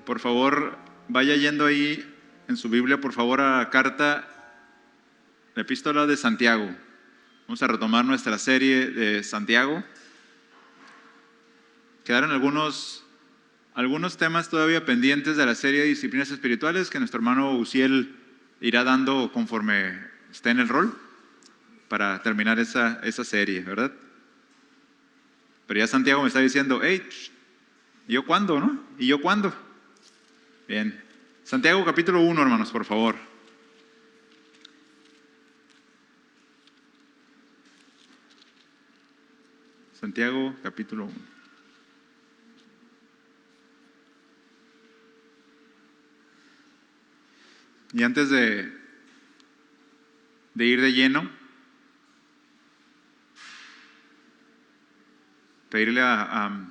por favor, vaya yendo ahí en su Biblia, por favor, a la epístola de Santiago. Vamos a retomar nuestra serie de Santiago. Quedaron algunos temas todavía pendientes de la serie de disciplinas espirituales que nuestro hermano Uziel irá dando conforme esté en el rol para terminar esa serie, ¿verdad? Pero ya Santiago me está diciendo, hey, ¿y yo cuándo, no? ¿Y yo cuándo? Bien, Santiago capítulo 1, hermanos, por favor. Santiago capítulo 1. Y antes de ir de lleno, pedirle a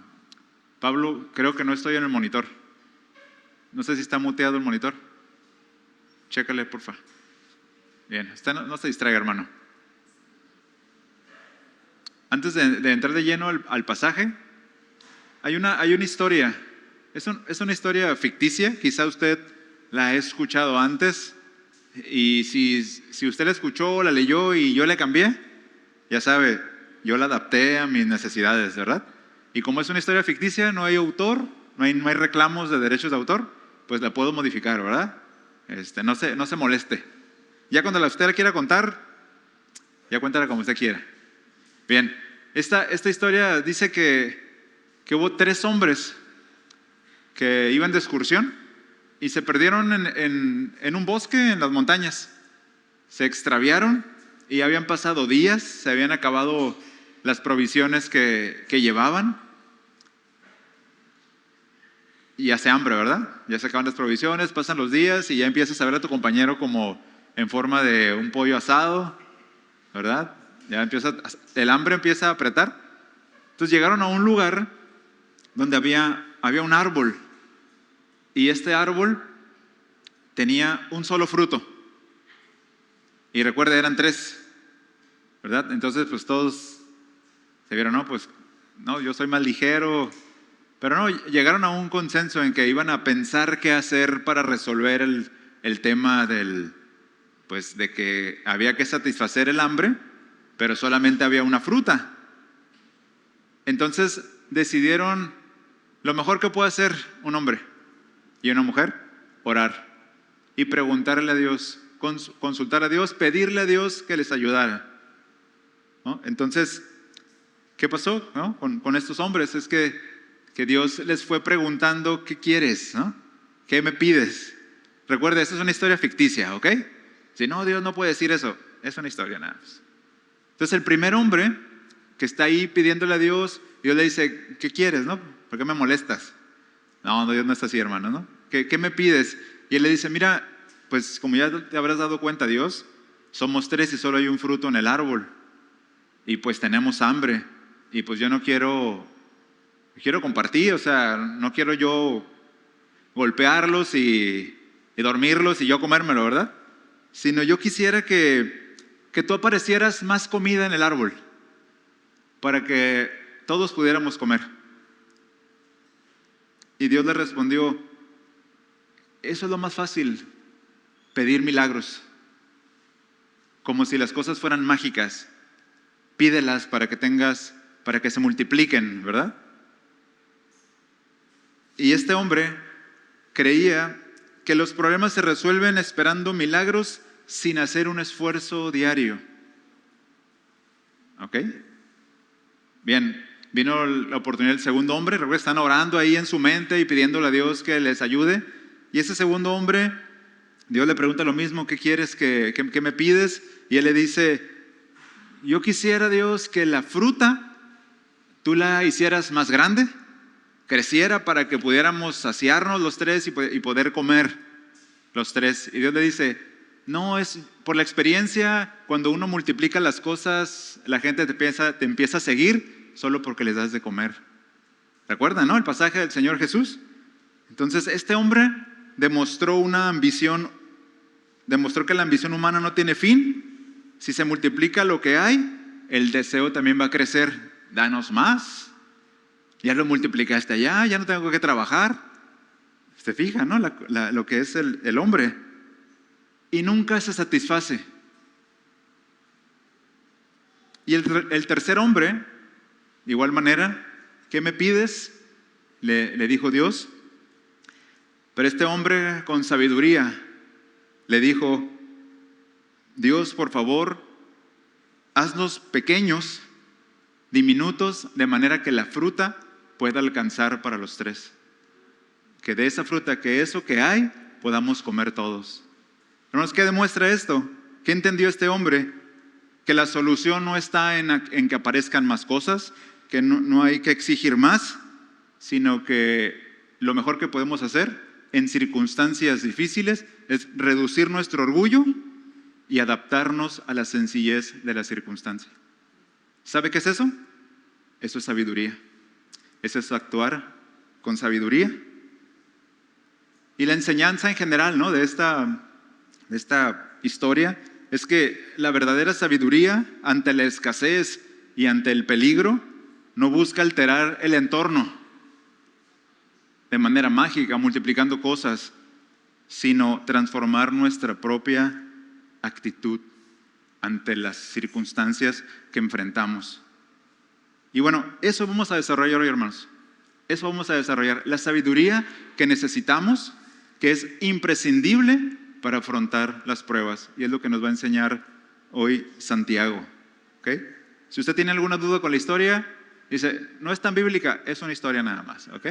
Pablo, creo que no estoy en el monitor. No sé si está muteado el monitor. Chécale, porfa. Bien, no se distraiga, hermano. Antes de entrar de lleno al pasaje, hay una historia. Es una historia ficticia, quizá usted la ha escuchado antes, y si usted la escuchó, la leyó y yo la cambié, ya sabe, yo la adapté a mis necesidades, ¿verdad? Y como es una historia ficticia, no hay autor, no hay reclamos de derechos de autor, pues la puedo modificar, ¿verdad? No se moleste. Ya cuando usted la quiera contar, ya cuéntala como usted quiera. Bien, esta historia dice que hubo 3 hombres que iban de excursión y se perdieron en un bosque en las montañas. Se extraviaron y habían pasado días, se habían acabado las provisiones que llevaban. Y hace hambre, ¿verdad? Ya se acaban las provisiones, pasan los días y ya empiezas a ver a tu compañero como en forma de un pollo asado, ¿verdad? El hambre empieza a apretar. Entonces llegaron a un lugar donde había un árbol. Y este árbol tenía un solo fruto. Y recuerda, eran 3, ¿verdad? Entonces pues todos se vieron, no, yo soy más ligero. Pero no, llegaron a un consenso en que iban a pensar qué hacer para resolver el tema de que había que satisfacer el hambre, pero solamente había una fruta. Entonces decidieron, lo mejor que puede hacer un hombre y una mujer, orar y preguntarle a Dios, consultar a Dios, pedirle a Dios que les ayudara, ¿no? Entonces, ¿qué pasó, no? con estos hombres? Es que Dios les fue preguntando, ¿qué quieres, no? ¿Qué me pides? Recuerda, esta es una historia ficticia, ¿ok? Si no, Dios no puede decir eso, es una historia nada más. Entonces el primer hombre que está ahí pidiéndole a Dios, Dios le dice, ¿qué quieres, no? ¿Por qué me molestas? No, Dios no está así, hermano, ¿no? ¿Qué me pides? Y él le dice, mira, pues como ya te habrás dado cuenta, Dios, somos 3 y solo hay un fruto en el árbol. Y pues tenemos hambre. Y pues yo no quiero compartir, o sea, no quiero yo golpearlos y dormirlos y yo comérmelo, ¿verdad? Sino yo quisiera que tú aparecieras más comida en el árbol para que todos pudiéramos comer. Y Dios le respondió, eso es lo más fácil, pedir milagros, como si las cosas fueran mágicas. Pídelas para que se multipliquen, ¿verdad? Y este hombre creía que los problemas se resuelven esperando milagros sin hacer un esfuerzo diario. ¿Ok? Bien, vino la oportunidad del segundo hombre. Recuerda, están orando ahí en su mente y pidiéndole a Dios que les ayude. Y ese segundo hombre, Dios le pregunta lo mismo, ¿qué quieres? ¿Qué me pides? Y él le dice, yo quisiera, Dios, que la fruta tú la hicieras más grande, creciera para que pudiéramos saciarnos los 3 y poder comer los 3. Y Dios le dice, no, es por la experiencia, cuando uno multiplica las cosas, la gente te empieza a seguir solo porque les das de comer. ¿Recuerdan, no? El pasaje del Señor Jesús. Entonces este hombre demostró que la ambición humana no tiene fin. Si se multiplica lo que hay, el deseo también va a crecer. Danos más. Ya lo multiplicaste allá, ya no tengo que trabajar. se fija, ¿no? Lo que es el hombre, y nunca se satisface. Y el tercer hombre, de igual manera, ¿qué me pides?, le dijo Dios. Pero este hombre con sabiduría le dijo: Dios, por favor, haznos pequeños, diminutos, de manera que la fruta pueda alcanzar para los tres. Que de esa fruta, que eso que hay, podamos comer todos. Hermanos, ¿qué demuestra esto? ¿Qué entendió este hombre? Que la solución no está en que aparezcan más cosas, que no hay que exigir más, sino que lo mejor que podemos hacer en circunstancias difíciles es reducir nuestro orgullo y adaptarnos a la sencillez de la circunstancia. ¿Sabe qué es eso? Eso es sabiduría. Eso es actuar con sabiduría. Y la enseñanza en general, ¿no?, de esta historia es que la verdadera sabiduría ante la escasez y ante el peligro no busca alterar el entorno de manera mágica, multiplicando cosas, sino transformar nuestra propia actitud ante las circunstancias que enfrentamos. Y bueno, eso vamos a desarrollar hoy, hermanos. Eso vamos a desarrollar. La sabiduría que necesitamos, que es imprescindible para afrontar las pruebas. Y es lo que nos va a enseñar hoy Santiago. ¿Okay? Si usted tiene alguna duda con la historia, dice, no es tan bíblica, es una historia nada más. ¿Ok?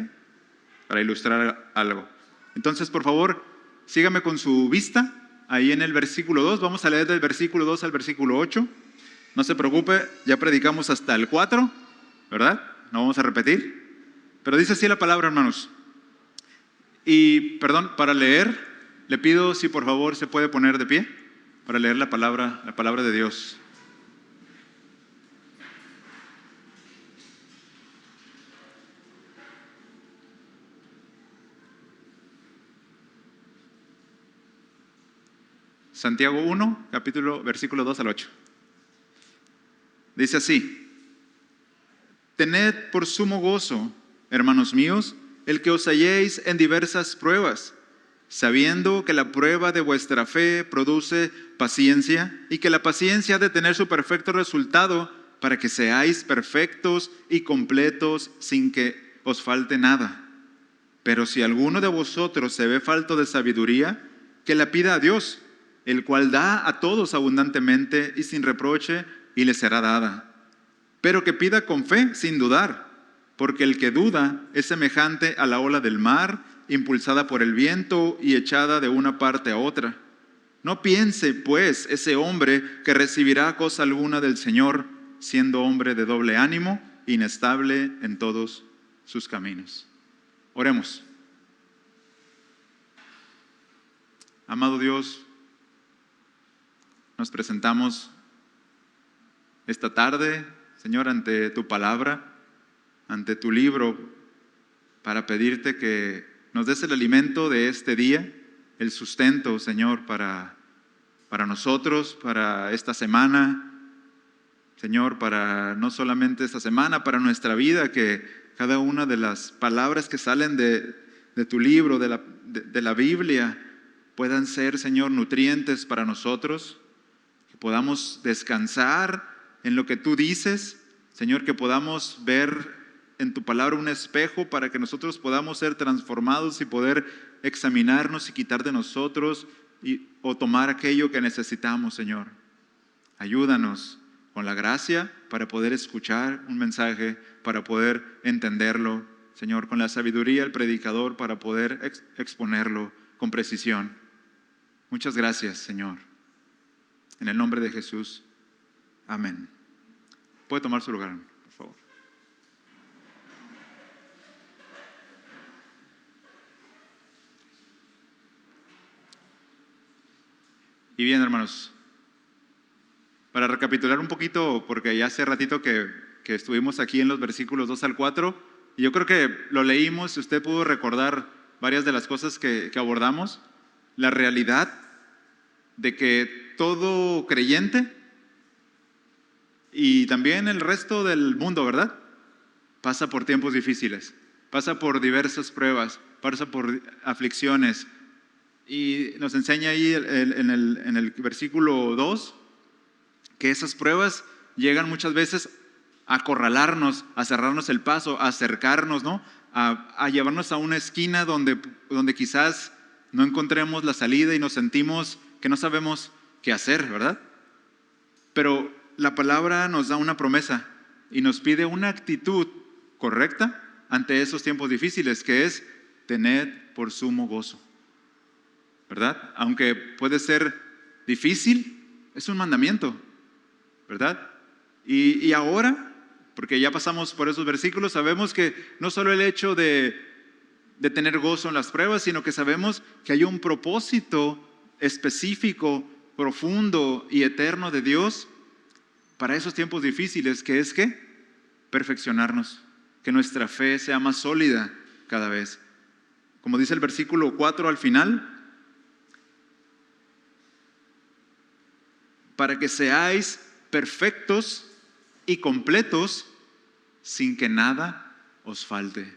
Para ilustrar algo. Entonces, por favor, sígame con su vista. Ahí en el versículo 2, vamos a leer del versículo 2 al versículo 8. No se preocupe, ya predicamos hasta el 4, ¿verdad? No vamos a repetir. Pero dice así la palabra, hermanos. Y, perdón, para leer, le pido si por favor se puede poner de pie para leer la palabra de Dios. Santiago 1, versículo 2 al 8. Dice así: Tened por sumo gozo, hermanos míos, el que os halléis en diversas pruebas, sabiendo que la prueba de vuestra fe produce paciencia, y que la paciencia ha de tener su perfecto resultado, para que seáis perfectos y completos sin que os falte nada. Pero si alguno de vosotros se ve falto de sabiduría, que la pida a Dios, el cual da a todos abundantemente y sin reproche, y le será dada. Pero que pida con fe, sin dudar, porque el que duda es semejante a la ola del mar, impulsada por el viento y echada de una parte a otra. No piense, pues, ese hombre que recibirá cosa alguna del Señor, siendo hombre de doble ánimo, inestable en todos sus caminos. Oremos. Amado Dios, nos presentamos esta tarde, Señor, ante tu palabra, ante tu libro, para pedirte que nos des el alimento de este día, el sustento, Señor, para nosotros, para esta semana, Señor, para no solamente esta semana, para nuestra vida, que cada una de las palabras que salen de tu libro, de la Biblia, puedan ser, Señor, nutrientes para nosotros, que podamos descansar en lo que tú dices, Señor, que podamos ver en tu palabra un espejo para que nosotros podamos ser transformados y poder examinarnos y quitar de nosotros o tomar aquello que necesitamos, Señor. Ayúdanos con la gracia para poder escuchar un mensaje, para poder entenderlo, Señor, con la sabiduría del predicador para poder exponerlo con precisión. Muchas gracias, Señor. En el nombre de Jesús. Amén. Puede tomar su lugar, por favor. Y bien, hermanos, para recapitular un poquito, porque ya hace ratito que estuvimos aquí en los versículos 2 al 4, y yo creo que lo leímos y usted pudo recordar varias de las cosas que abordamos. La realidad de que todo creyente y también el resto del mundo, ¿verdad?, pasa por tiempos difíciles, pasa por diversas pruebas, pasa por aflicciones. Y nos enseña ahí en el versículo 2 que esas pruebas llegan muchas veces a acorralarnos, a cerrarnos el paso, a acercarnos, ¿no? A llevarnos a una esquina donde quizás no encontremos la salida y nos sentimos que no sabemos qué hacer, ¿verdad? Pero la palabra nos da una promesa y nos pide una actitud correcta ante esos tiempos difíciles, que es tened por sumo gozo, ¿verdad? Aunque puede ser difícil, es un mandamiento, ¿verdad? Y ahora, porque ya pasamos por esos versículos, sabemos que no solo el hecho de tener gozo en las pruebas, sino que sabemos que hay un propósito específico, profundo y eterno de Dios para esos tiempos difíciles, que es que perfeccionarnos, que nuestra fe sea más sólida cada vez. Como dice el versículo 4 al final, para que seáis perfectos y completos sin que nada os falte.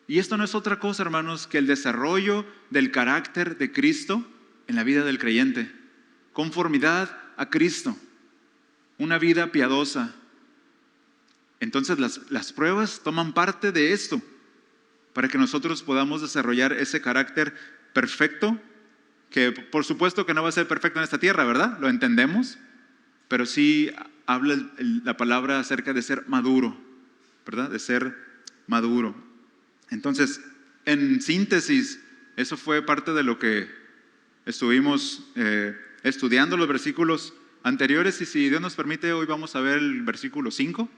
Y esto no es otra cosa, hermanos, que el desarrollo del carácter de Cristo en la vida del creyente. Conformidad a Cristo, una vida piadosa. Entonces las pruebas toman parte de esto, para que nosotros podamos desarrollar ese carácter perfecto, que por supuesto que no va a ser perfecto en esta tierra, ¿verdad? Lo entendemos, pero sí habla la palabra acerca de ser maduro, ¿verdad? De ser maduro. Entonces, en síntesis, eso fue parte de lo que estuvimos estudiando los versículos anteriores, y si Dios nos permite, hoy vamos a ver el versículo 5,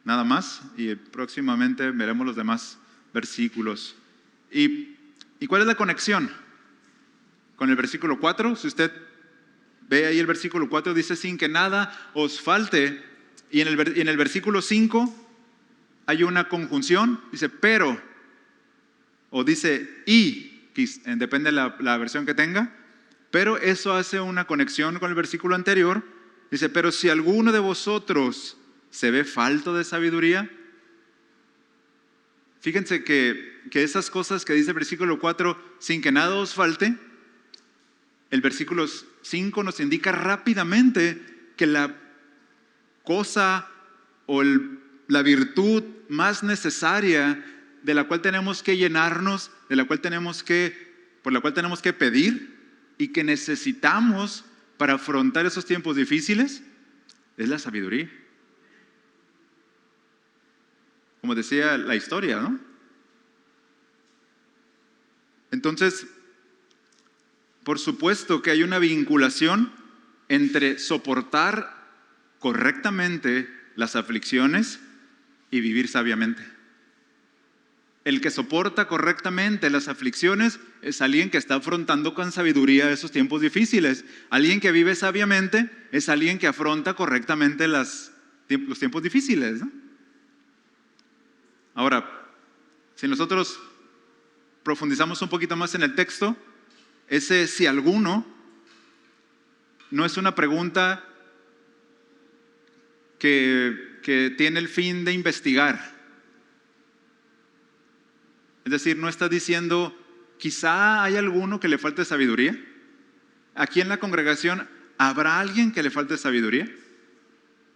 nada más, y próximamente veremos los demás versículos. ¿Y cuál es la conexión con el versículo 4? Si usted ve ahí el versículo 4, dice sin que nada os falte, y en el versículo 5 hay una conjunción, dice pero, o dice y, depende de la versión que tenga, pero eso hace una conexión con el versículo anterior. Dice, pero si alguno de vosotros se ve falto de sabiduría. Fíjense que esas cosas que dice el versículo 4, sin que nada os falte, el versículo 5 nos indica rápidamente que la cosa o la virtud más necesaria de la cual tenemos que llenarnos, por la cual tenemos que pedir y que necesitamos para afrontar esos tiempos difíciles, es la sabiduría. Como decía la historia, ¿no? Entonces, por supuesto que hay una vinculación entre soportar correctamente las aflicciones y vivir sabiamente. El que soporta correctamente las aflicciones es alguien que está afrontando con sabiduría esos tiempos difíciles. Alguien que vive sabiamente es alguien que afronta correctamente los tiempos difíciles, ¿no? Ahora, si nosotros profundizamos un poquito más en el texto, ese si alguno no es una pregunta que tiene el fin de investigar. Es decir, no está diciendo, quizá hay alguno que le falte sabiduría. Aquí en la congregación, ¿habrá alguien que le falte sabiduría?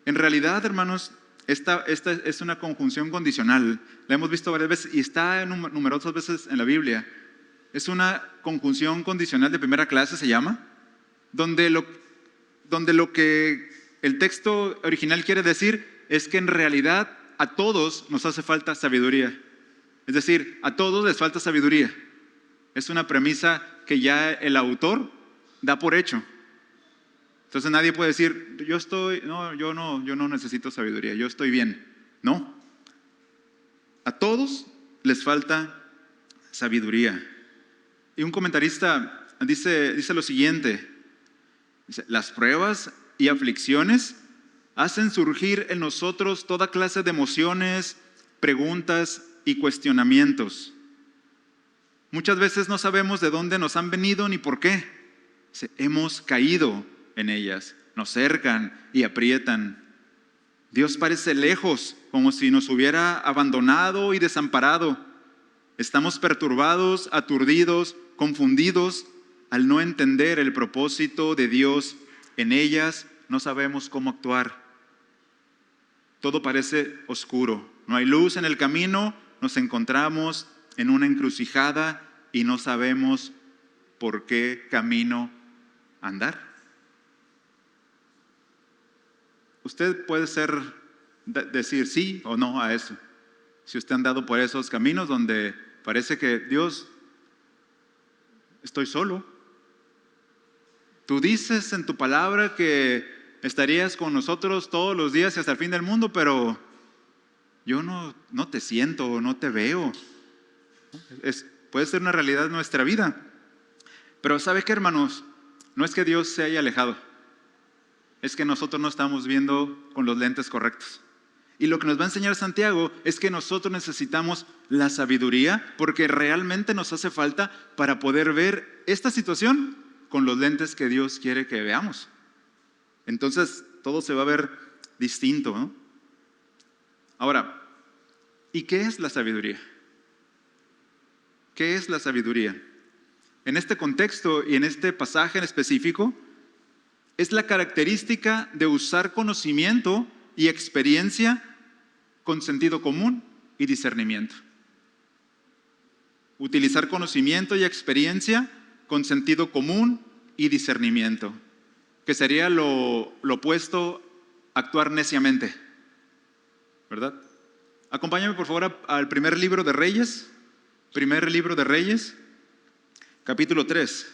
En realidad, hermanos, esta es una conjunción condicional. La hemos visto varias veces y está numerosas veces en la Biblia. Es una conjunción condicional de primera clase, se llama, donde lo que el texto original quiere decir es que en realidad a todos nos hace falta sabiduría. Es decir, a todos les falta sabiduría. Es una premisa que ya el autor da por hecho. Entonces nadie puede decir, yo no necesito sabiduría, yo estoy bien. No. A todos les falta sabiduría. Y un comentarista dice lo siguiente, dice, las pruebas y aflicciones hacen surgir en nosotros toda clase de emociones, preguntas y cuestionamientos. Muchas veces no sabemos de dónde nos han venido ni por qué. Hemos caído en ellas, nos cercan y aprietan. Dios parece lejos, como si nos hubiera abandonado y desamparado. Estamos perturbados, aturdidos, confundidos al no entender el propósito de Dios en ellas. No sabemos cómo actuar. Todo parece oscuro. No hay luz en el camino. Nos encontramos en una encrucijada y no sabemos por qué camino andar. Usted puede decir sí o no a eso. Si usted ha andado por esos caminos donde parece que Dios, estoy solo. Tú dices en tu palabra que estarías con nosotros todos los días y hasta el fin del mundo, pero yo no te siento, no te veo. Puede ser una realidad en nuestra vida. Pero ¿sabe qué, hermanos? No es que Dios se haya alejado. Es que nosotros no estamos viendo con los lentes correctos. Y lo que nos va a enseñar Santiago es que nosotros necesitamos la sabiduría, porque realmente nos hace falta para poder ver esta situación con los lentes que Dios quiere que veamos. Entonces todo se va a ver distinto, ¿no? Ahora, ¿y qué es la sabiduría? ¿Qué es la sabiduría? En este contexto y en este pasaje en específico, es la característica de usar conocimiento y experiencia con sentido común y discernimiento. Utilizar conocimiento y experiencia con sentido común y discernimiento, que sería lo opuesto a actuar neciamente, ¿verdad? Acompáñame por favor al primer libro de Reyes, capítulo 3.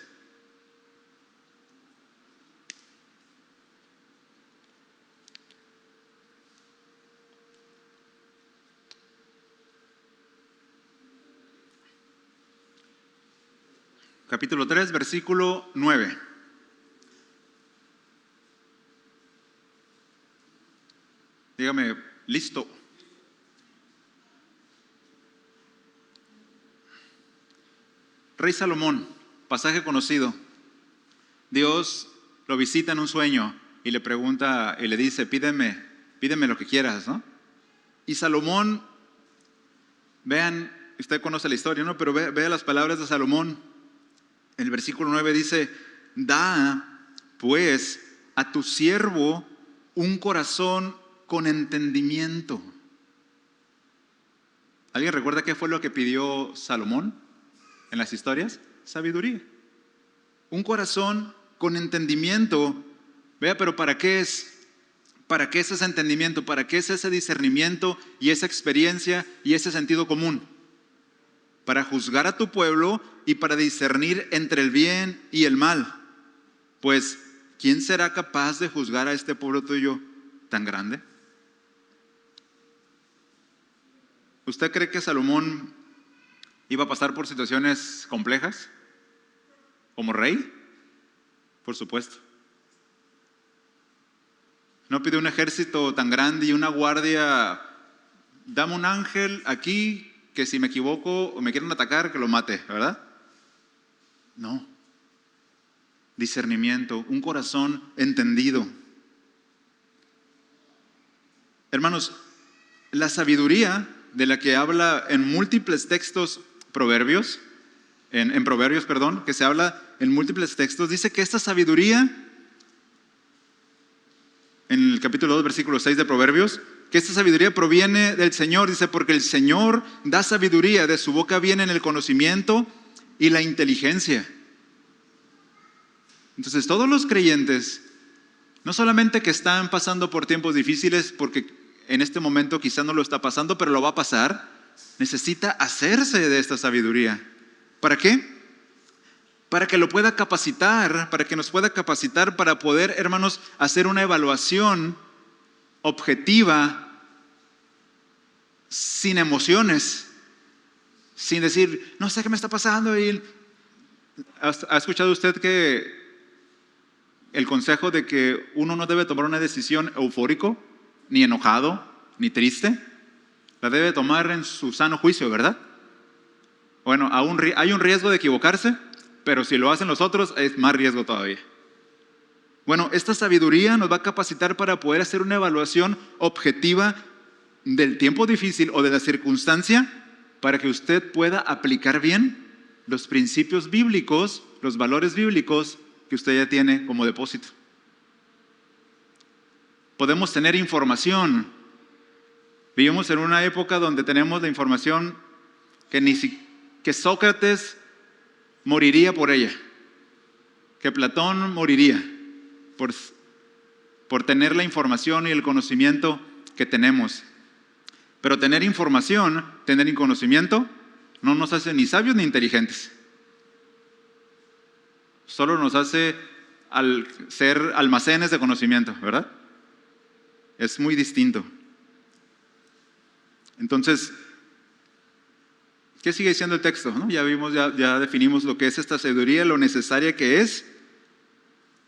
Capítulo 3, versículo 9. Dígame, listo. Rey Salomón, pasaje conocido. Dios lo visita en un sueño y le pregunta y le dice, pídeme lo que quieras, ¿no? Y Salomón, vean, usted conoce la historia, ¿no? Pero vea las palabras de Salomón. El versículo 9 dice, da pues a tu siervo un corazón con entendimiento. ¿Alguien recuerda qué fue lo que pidió Salomón en las historias? Sabiduría. Un corazón con entendimiento. Vea, pero ¿para qué es? ¿Para qué es ese entendimiento? ¿Para qué es ese discernimiento y esa experiencia y ese sentido común? Para juzgar a tu pueblo y para discernir entre el bien y el mal. Pues, ¿quién será capaz de juzgar a este pueblo tuyo tan grande? ¿Usted cree que Salomón iba a pasar por situaciones complejas como rey? Por supuesto. No pidió un ejército tan grande y una guardia. Dame un ángel aquí que si me equivoco o me quieren atacar, que lo mate, ¿verdad? No. Discernimiento, un corazón entendido. Hermanos, la sabiduría de la que habla en múltiples textos Proverbios, en Proverbios, que se habla en múltiples textos, dice que esta sabiduría, en el capítulo 2, versículo 6 de Proverbios, que esta sabiduría proviene del Señor, dice, porque el Señor da sabiduría, de su boca vienen el conocimiento y la inteligencia. Entonces todos los creyentes, no solamente que están pasando por tiempos difíciles, porque en este momento quizá no lo está pasando, pero lo va a pasar, necesita hacerse de esta sabiduría. ¿Para qué? Para que lo pueda capacitar, para que nos pueda capacitar para poder, hermanos, hacer una evaluación objetiva, sin emociones, sin decir, no sé qué me está pasando. ¿Ha escuchado usted que el consejo de que uno no debe tomar una decisión eufórico, ni enojado, ni triste? La debe tomar en su sano juicio, ¿verdad? Bueno, hay un riesgo de equivocarse, pero si lo hacen los otros es más riesgo todavía. Bueno, esta sabiduría nos va a capacitar para poder hacer una evaluación objetiva del tiempo difícil o de la circunstancia para que usted pueda aplicar bien los principios bíblicos, los valores bíblicos que usted ya tiene como depósito. Podemos tener información. Vivimos en una época donde tenemos la información que Sócrates moriría por ella, que Platón moriría por tener la información y el conocimiento que tenemos. Pero tener información, tener conocimiento, no nos hace ni sabios ni inteligentes. Solo nos hace ser almacenes de conocimiento, ¿verdad? Es muy distinto. Entonces, ¿qué sigue diciendo el texto? ¿No? Ya vimos, ya definimos lo que es esta sabiduría, lo necesaria que es.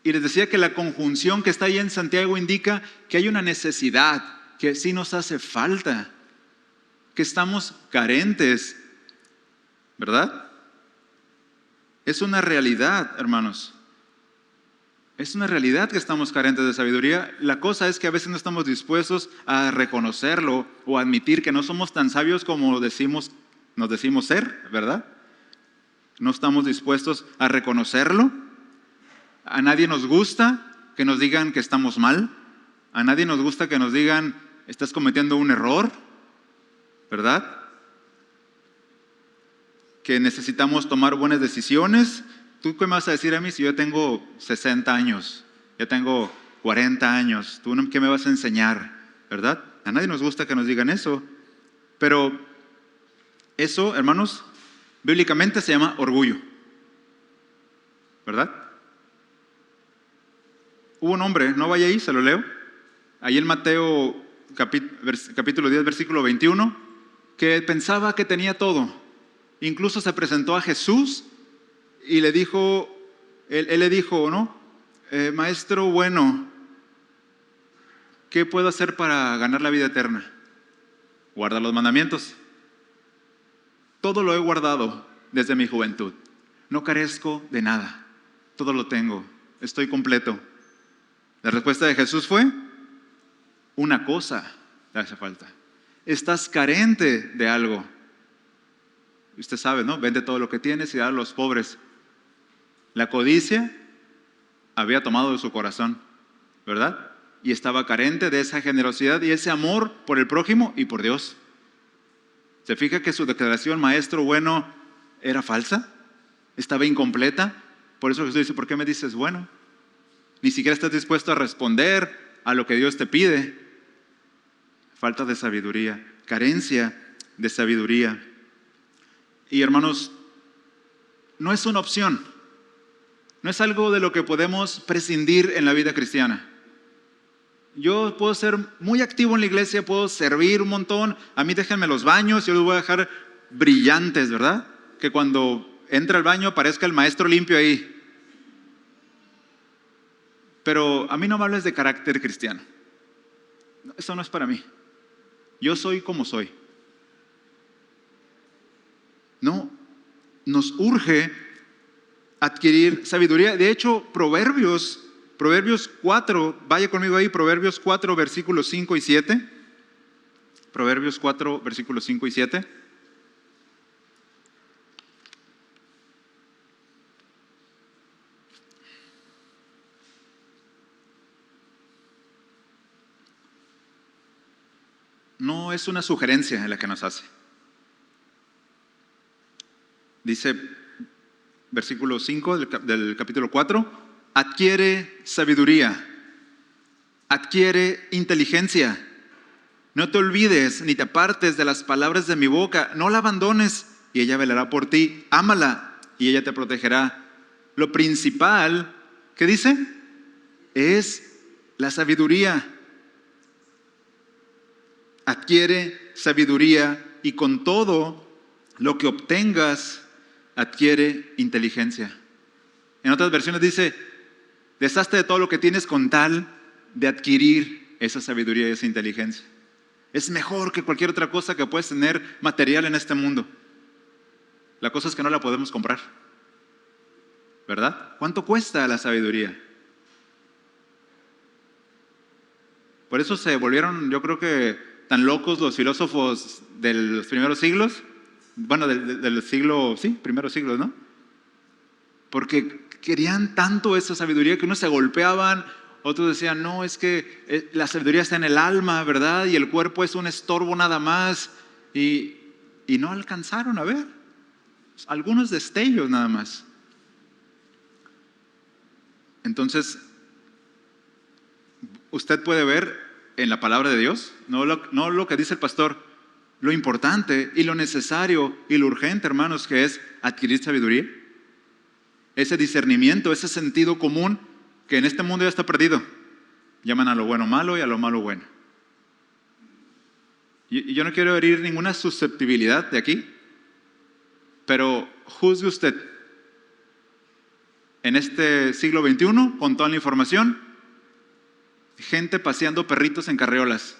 Y les decía que la conjunción que está ahí en Santiago indica que hay una necesidad, que sí nos hace falta, que estamos carentes, ¿verdad? Es una realidad, hermanos. Es una realidad que estamos carentes de sabiduría. La cosa es que a veces no estamos dispuestos a reconocerlo o admitir que no somos tan sabios como nos decimos ser, ¿verdad? No estamos dispuestos a reconocerlo. A nadie nos gusta que nos digan que estamos mal. A nadie nos gusta que nos digan, estás cometiendo un error, ¿verdad? Que necesitamos tomar buenas decisiones. ¿Tú qué me vas a decir a mí si yo tengo 60 años? Yo tengo 40 años. ¿Tú qué me vas a enseñar? ¿Verdad? A nadie nos gusta que nos digan eso. Pero eso, hermanos, bíblicamente se llama orgullo, ¿verdad? Hubo un hombre, no vaya ahí, se lo leo. Ahí en Mateo capítulo 10, versículo 21, que pensaba que tenía todo. Incluso se presentó a Jesús y le dijo, él le dijo, ¿no? Maestro bueno, ¿qué puedo hacer para ganar la vida eterna? Guarda los mandamientos. Todo lo he guardado desde mi juventud. No carezco de nada. Todo lo tengo. Estoy completo. La respuesta de Jesús fue, una cosa te hace falta. Estás carente de algo. Usted sabe, ¿no? Vende todo lo que tienes y da a los pobres. La codicia había tomado de su corazón, ¿verdad? Y estaba carente de esa generosidad y ese amor por el prójimo y por Dios. ¿Se fija que su declaración, maestro bueno, era falsa? Estaba incompleta. Por eso Jesús dice, ¿por qué me dices bueno? Ni siquiera estás dispuesto a responder a lo que Dios te pide. Falta de sabiduría, carencia de sabiduría. Y hermanos, no es una opción. No es algo de lo que podemos prescindir en la vida cristiana. Yo puedo ser muy activo en la iglesia, puedo servir un montón. A mí déjenme los baños, yo los voy a dejar brillantes, ¿verdad? Que cuando entra al baño aparezca el maestro limpio ahí. Pero a mí no me hables de carácter cristiano. Eso no es para mí. Yo soy como soy. No, nos urge adquirir sabiduría. De hecho, Proverbios 4, vaya conmigo ahí, Proverbios 4, versículos 5 y 7. Proverbios 4, versículos 5 y 7. No es una sugerencia en la que nos hace. Dice, versículo 5 del capítulo 4, adquiere sabiduría, adquiere inteligencia. No te olvides ni te apartes de las palabras de mi boca, no la abandones y ella velará por ti. Ámala y ella te protegerá. Lo principal, ¿qué dice? Es la sabiduría. Adquiere sabiduría y con todo lo que obtengas, adquiere inteligencia. En otras versiones dice, deshazte de todo lo que tienes con tal de adquirir esa sabiduría y esa inteligencia. Es mejor que cualquier otra cosa que puedes tener material en este mundo. La cosa es que no la podemos comprar, ¿verdad? ¿Cuánto cuesta la sabiduría? Por eso se volvieron, yo creo que tan locos los filósofos de los primeros siglos, bueno, del siglo, sí, primeros siglos, ¿no? Porque querían tanto esa sabiduría que unos se golpeaban, otros decían, no, es que la sabiduría está en el alma, ¿verdad? Y el cuerpo es un estorbo nada más. Y no alcanzaron a ver. Algunos destellos nada más. Entonces, usted puede ver en la palabra de Dios, no lo que dice el pastor, lo importante y lo necesario y lo urgente, hermanos, que es adquirir sabiduría. Ese discernimiento, ese sentido común que en este mundo ya está perdido. Llaman a lo bueno malo y a lo malo bueno. Y yo no quiero herir ninguna susceptibilidad de aquí, pero juzgue usted en este siglo XXI, con toda la información, gente paseando perritos en carriolas.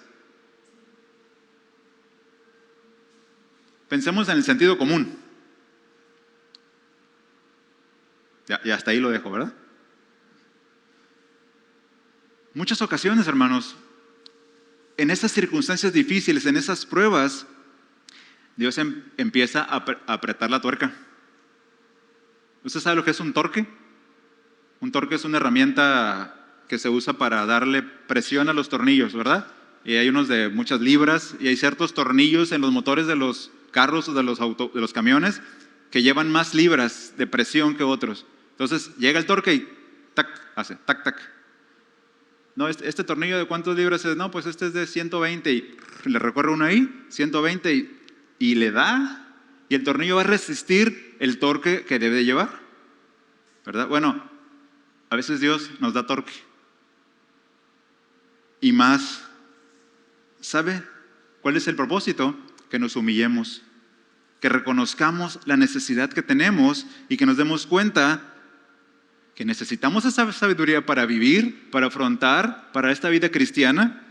Pensemos en el sentido común. Ya hasta ahí lo dejo, ¿verdad? Muchas ocasiones, hermanos, en esas circunstancias difíciles, en esas pruebas, Dios empieza a apretar la tuerca. ¿Usted sabe lo que es un torque? Un torque es una herramienta que se usa para darle presión a los tornillos, ¿verdad? Y hay unos de muchas libras y hay ciertos tornillos en los motores de los carros o de los camiones que llevan más libras de presión que otros. Entonces llega el torque y tac, hace tac, tac. No, este tornillo de cuántas libras es, no, pues este es de 120 y le recorre uno ahí, 120 y le da, y el tornillo va a resistir el torque que debe de llevar, ¿verdad? Bueno, a veces Dios nos da torque y más. ¿Sabe cuál es el propósito? Que nos humillemos, que reconozcamos la necesidad que tenemos y que nos demos cuenta que necesitamos esa sabiduría para vivir, para afrontar, para esta vida cristiana,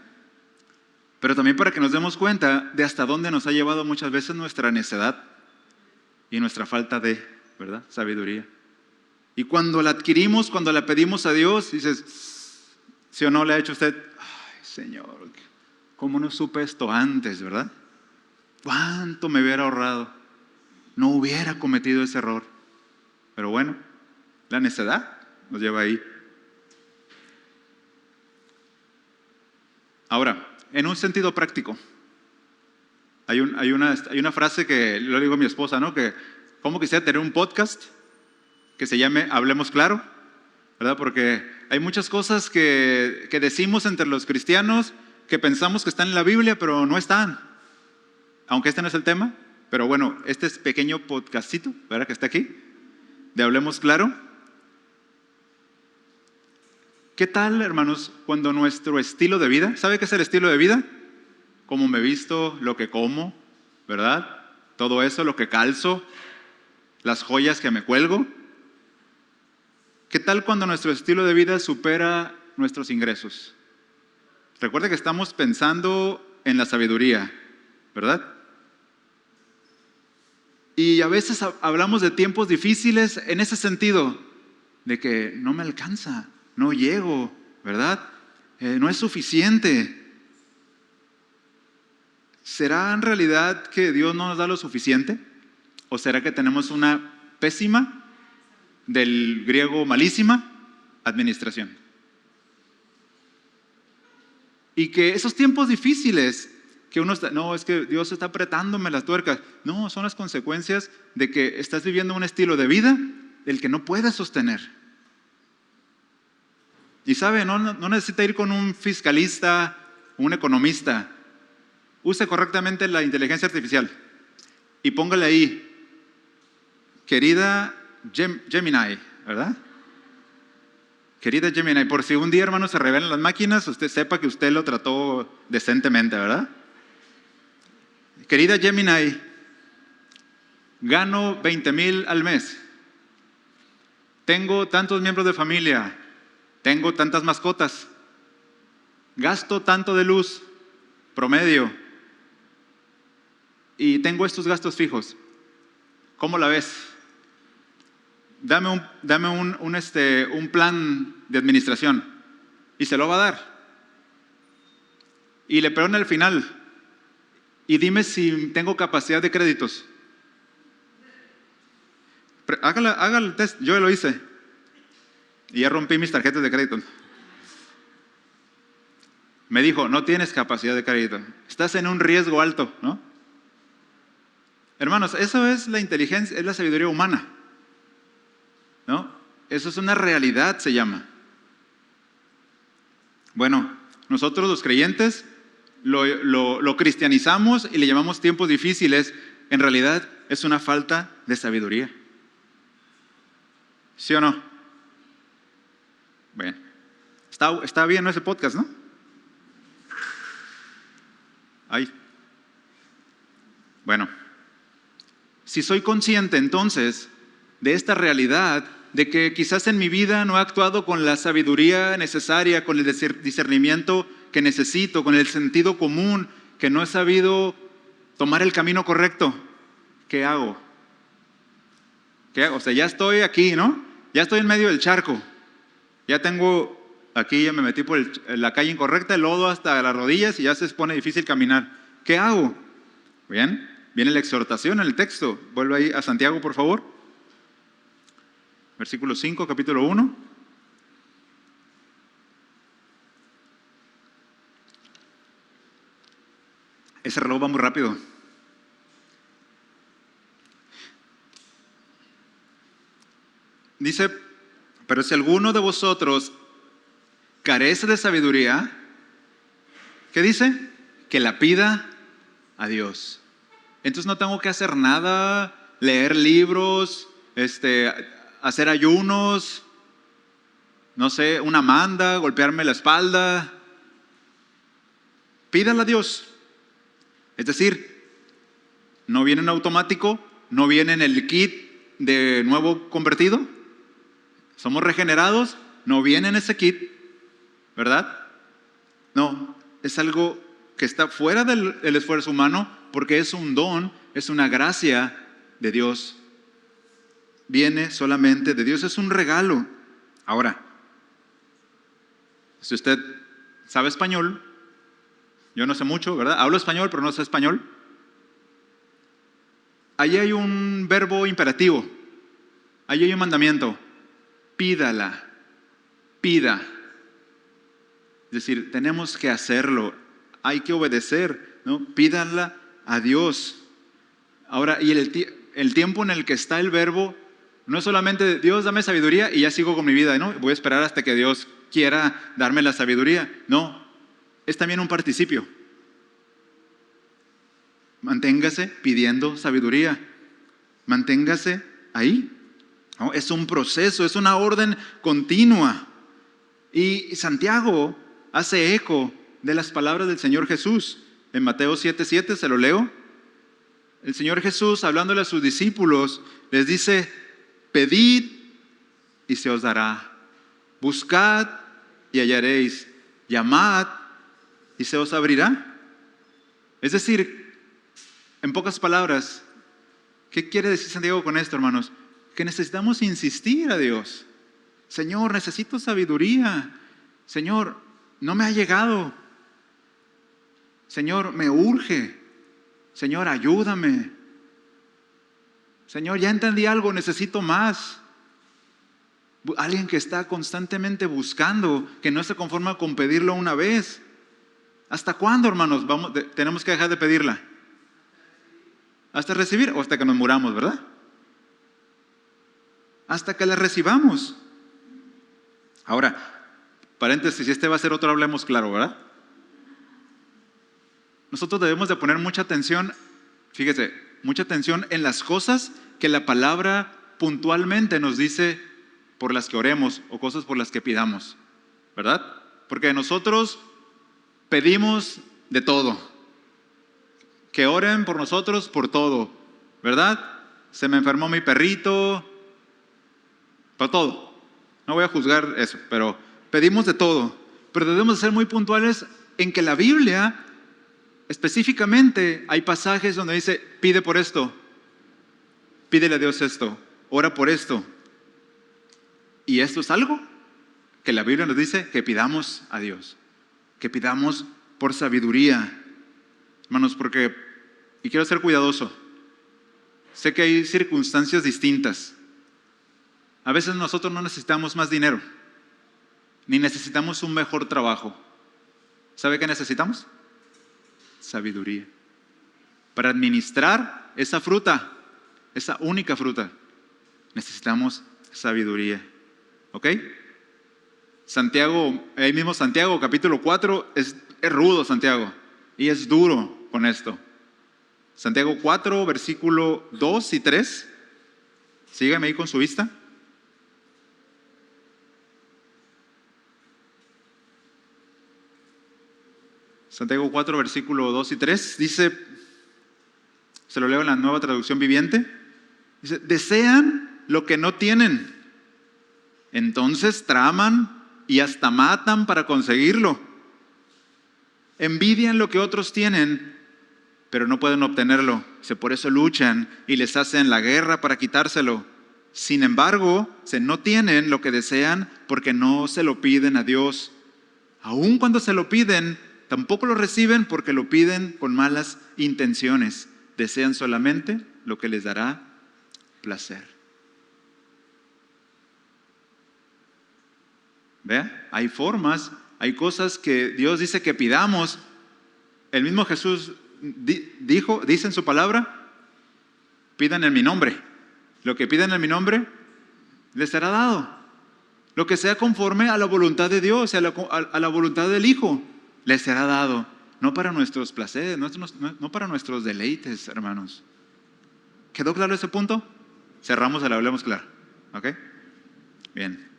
pero también para que nos demos cuenta de hasta dónde nos ha llevado muchas veces nuestra necedad y nuestra falta de, ¿verdad?, sabiduría. Y cuando la adquirimos, cuando la pedimos a Dios, dices, ¿sí o no le ha hecho usted? Ay, Señor, ¿cómo no supe esto antes, verdad? ¿Cuánto me hubiera ahorrado? No hubiera cometido ese error. Pero bueno, la necedad nos lleva ahí. Ahora, en un sentido práctico, hay una frase que le digo a mi esposa, ¿no? Que cómo quisiera tener un podcast que se llame Hablemos Claro, ¿verdad? Porque hay muchas cosas que decimos entre los cristianos que pensamos que están en la Biblia, pero no están. Aunque este no es el tema, pero bueno, este es pequeño podcastito, ¿verdad? Que está aquí, de Hablemos Claro. ¿Qué tal, hermanos, cuando nuestro estilo de vida, ¿sabe qué es el estilo de vida? Cómo me visto, lo que como, ¿verdad? Todo eso, lo que calzo, las joyas que me cuelgo. ¿Qué tal cuando nuestro estilo de vida supera nuestros ingresos? Recuerde que estamos pensando en la sabiduría, ¿verdad? Y a veces hablamos de tiempos difíciles en ese sentido, de que no me alcanza, no llego, ¿verdad? No es suficiente. ¿Será en realidad que Dios no nos da lo suficiente? ¿O será que tenemos una pésima, del griego malísima, administración? Y que esos tiempos difíciles que uno está, no, es que Dios está apretándome las tuercas. No, son las consecuencias de que estás viviendo un estilo de vida del que no puedes sostener. Y sabe, no necesita ir con un fiscalista, un economista. Use correctamente la inteligencia artificial y póngale ahí, querida Gemini, ¿verdad? Querida Gemini, por si un día, hermano, se revelan las máquinas, usted sepa que usted lo trató decentemente, ¿verdad? Querida Gemini, gano 20,000 al mes. Tengo tantos miembros de familia. Tengo tantas mascotas. Gasto tanto de luz promedio. Y tengo estos gastos fijos. ¿Cómo la ves? Dame un plan de administración. Y se lo va a dar. Y le preguntan al final, y dime si tengo capacidad de créditos. Haga el test, yo lo hice. Y ya rompí mis tarjetas de crédito. Me dijo, no tienes capacidad de crédito. Estás en un riesgo alto, ¿no? Hermanos, eso es la inteligencia, es la sabiduría humana, ¿no? Eso es una realidad, se llama. Bueno, nosotros los creyentes lo cristianizamos y le llamamos tiempos difíciles. En realidad es una falta de sabiduría. ¿Sí o no? Bueno, está bien, ¿no? Ese podcast, ¿no? Ay. Bueno, si soy consciente entonces de esta realidad, de que quizás en mi vida no he actuado con la sabiduría necesaria, con el discernimiento que necesito, con el sentido común, que no he sabido tomar el camino correcto, ¿qué hago? ¿Qué hago? O sea, ya estoy aquí, ¿no? Ya estoy en medio del charco. Ya tengo, aquí ya me metí por la calle incorrecta, el lodo hasta las rodillas y ya se pone difícil caminar. ¿Qué hago? Bien, viene la exhortación en el texto. Vuelve ahí a Santiago, por favor. Versículo 5, capítulo 1. Ese reloj va muy rápido. Dice, pero si alguno de vosotros carece de sabiduría, ¿qué dice? Que la pida a Dios. Entonces no tengo que hacer nada, leer libros, hacer ayunos, no sé, una manda, golpearme la espalda. Pídala a Dios. Es decir, no viene en automático, no viene en el kit de nuevo convertido. Somos regenerados, no viene en ese kit, ¿verdad? No, es algo que está fuera del esfuerzo humano porque es un don, es una gracia de Dios. Viene solamente de Dios, es un regalo. Ahora, si usted sabe español, yo no sé mucho, ¿verdad? Hablo español, pero no sé español. Allí hay un verbo imperativo, allí hay un mandamiento. Pídala, pida. Es decir, tenemos que hacerlo, hay que obedecer, ¿no? Pídala a Dios. Ahora, y el tiempo en el que está el verbo, no es solamente Dios dame sabiduría y ya sigo con mi vida, ¿no? Voy a esperar hasta que Dios quiera darme la sabiduría. No, es también un participio. Manténgase pidiendo sabiduría, manténgase ahí. ¿No? Es un proceso, es una orden continua. Y Santiago hace eco de las palabras del Señor Jesús. En Mateo 7:7, se lo leo. El Señor Jesús, hablándole a sus discípulos, les dice, pedid y se os dará. Buscad y hallaréis. Llamad y se os abrirá. Es decir, en pocas palabras, ¿qué quiere decir Santiago con esto, hermanos? Que necesitamos insistir a Dios. Señor, necesito sabiduría. Señor, no me ha llegado. Señor, me urge. Señor, ayúdame. Señor, ya entendí algo, necesito más. Alguien que está constantemente buscando, que no se conforma con pedirlo una vez. ¿Hasta cuándo, hermanos, tenemos que dejar de pedirla? ¿Hasta recibir o hasta que nos muramos, verdad? Hasta que la recibamos. Ahora, paréntesis, este va a ser otro hablemos claro, ¿verdad? Nosotros debemos de poner mucha atención, fíjese, mucha atención en las cosas que la palabra puntualmente nos dice por las que oremos o cosas por las que pidamos, ¿verdad? Porque nosotros pedimos de todo. Que oren por nosotros por todo, ¿verdad? Se me enfermó mi perrito, por todo. No voy a juzgar eso, pero pedimos de todo. Pero debemos ser muy puntuales en que la Biblia, específicamente, hay pasajes donde dice, pide por esto, pídele a Dios esto, ora por esto. Y esto es algo que la Biblia nos dice que pidamos a Dios, que pidamos por sabiduría. Hermanos, porque, y quiero ser cuidadoso, sé que hay circunstancias distintas, A veces nosotros no necesitamos más dinero, ni necesitamos un mejor trabajo. ¿Sabe qué necesitamos? Sabiduría. Para administrar esa fruta, esa única fruta, necesitamos sabiduría. ¿Ok? Santiago, ahí mismo Santiago, capítulo 4, es rudo Santiago, y es duro con esto. Santiago 4, versículo 2 y 3. Sígueme ahí con su vista. Santiago 4, versículo 2 y 3, dice, se lo leo en la Nueva Traducción Viviente, dice, desean lo que no tienen, entonces traman y hasta matan para conseguirlo. Envidian lo que otros tienen, pero no pueden obtenerlo. Por eso luchan y les hacen la guerra para quitárselo. Sin embargo, no tienen lo que desean porque no se lo piden a Dios. Aun cuando se lo piden, tampoco lo reciben porque lo piden con malas intenciones. Desean solamente lo que les dará placer. ¿Vea? Hay formas, hay cosas que Dios dice que pidamos. El mismo Jesús dice en su palabra, pidan en mi nombre. Lo que pidan en mi nombre, les será dado. Lo que sea conforme a la voluntad de Dios, a la voluntad del Hijo, les será dado. No para nuestros placeres, no para nuestros deleites, hermanos. ¿Quedó claro ese punto? Cerramos y lo hablemos claro. ¿Ok? Bien.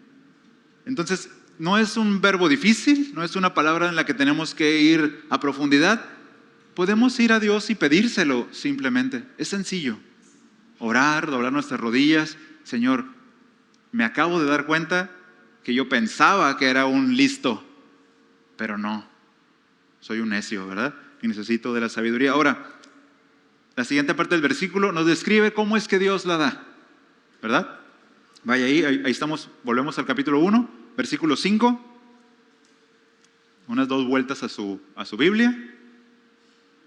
Entonces, no es un verbo difícil, no es una palabra en la que tenemos que ir a profundidad. Podemos ir a Dios y pedírselo simplemente. Es sencillo. Orar, doblar nuestras rodillas. Señor, me acabo de dar cuenta que yo pensaba que era un listo, pero no. Soy un necio, ¿verdad? Y necesito de la sabiduría. Ahora, la siguiente parte del versículo nos describe cómo es que Dios la da, ¿verdad? Vaya ahí estamos, volvemos al capítulo 1, versículo 5. Unas 2 vueltas a su Biblia.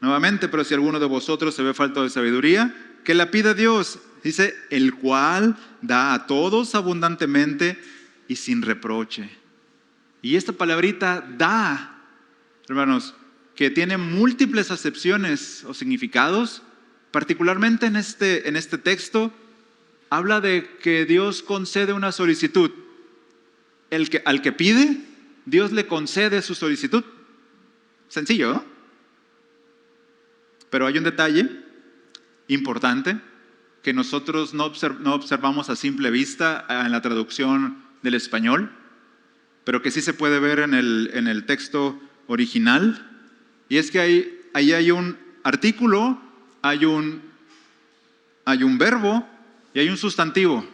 Nuevamente, pero si alguno de vosotros se ve falto de sabiduría, que la pida Dios, dice, el cual da a todos abundantemente y sin reproche. Y esta palabrita da, hermanos, que tiene múltiples acepciones o significados, particularmente en este texto, habla de que Dios concede una solicitud. Al que pide, Dios le concede su solicitud. Sencillo, ¿no? Pero hay un detalle importante que nosotros no observamos a simple vista en la traducción del español, pero que sí se puede ver en el texto original. Y es que ahí hay un artículo, hay un verbo y hay un sustantivo.